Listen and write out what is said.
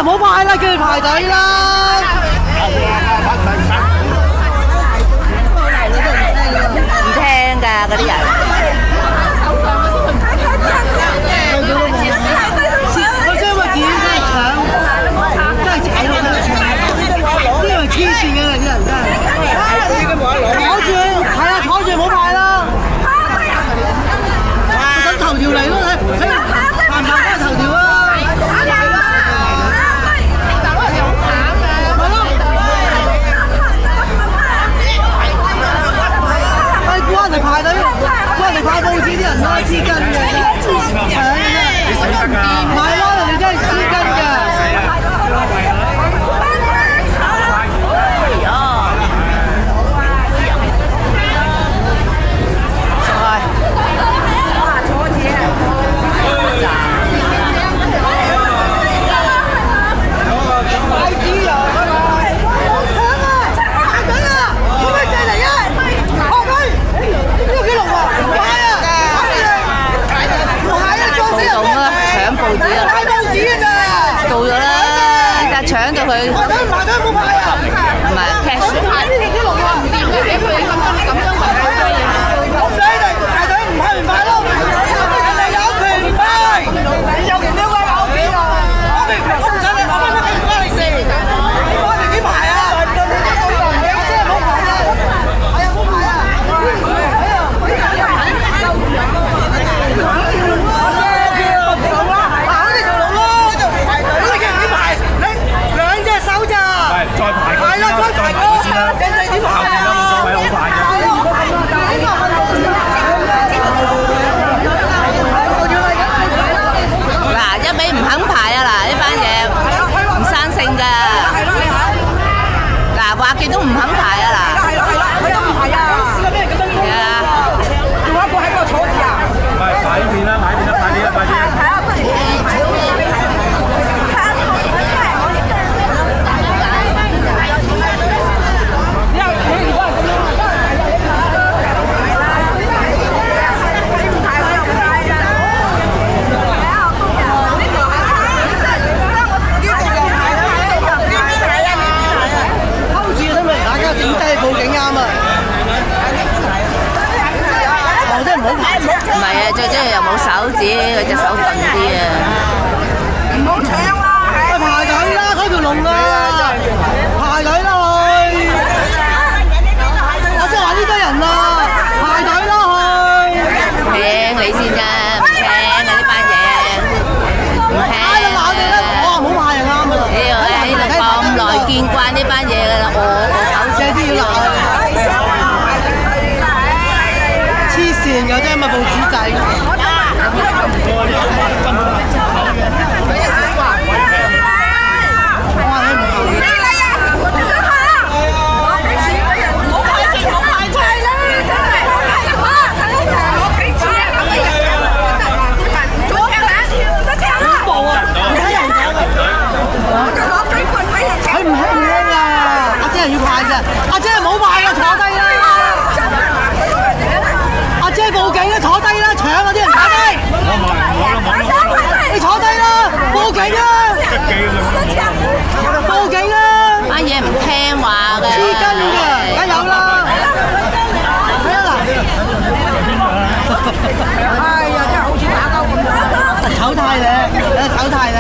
唔好派啦，叫佢排隊啦。唔聽㗎嗰啲人。我將個錢真係搶，真係踩落去搶，呢樣黐線嘅啲人真係。坐住，係啊，坐住唔好派啦。等頭條嚟咯，睇排唔排翻頭條啊？關人哋排隊，關人哋派報紙啲人拉絲巾嘅，係啊，唔係咯，人哋真係絲巾㗎。搶到佢，唔係 cash。我唔俾你排隊，唔派唔派咯。人哋有權唔派，你有權都威我幾耐？我唔想你，我乜唔關你事。我哋幾排啊？即係唔好排啦。係啊，唔好排啊。佢都唔肯排啊嗱，佢又唔排啊！試過俾人咁樣講啊！仲有一個喺嗰度坐住啊！買呢邊啦，買呢邊啦，快啲啦，快啲！係啊，不如報警啱啊！我真係唔好排，唔係啊，最主要又冇手指，佢隻手笨啲啊！唔好搶啦！喂，排隊啦，嗰條龍啊！排隊啦去！我即係話呢堆人啊，排隊啦去！聽你先啫，唔聽啊呢班嘢，唔聽啊！我話唔好派就啱㗎啦！喺度咁耐見慣呢班嘢㗎啦，我狗姐都要鬧。黐線㗎啫，咪報紙仔。佢唔興啊！阿姐係要派啫，阿姐唔好派啦，坐低啦！阿姐報警啦，坐低啦，搶嗰啲人坐低！你坐低啦，報警啦！報警啦！班嘢唔聽話嘅，黐筋嘅，梗有啦！睇下嗱，哎呀，真係好似打交咁樣！醜態咧，醜態咧！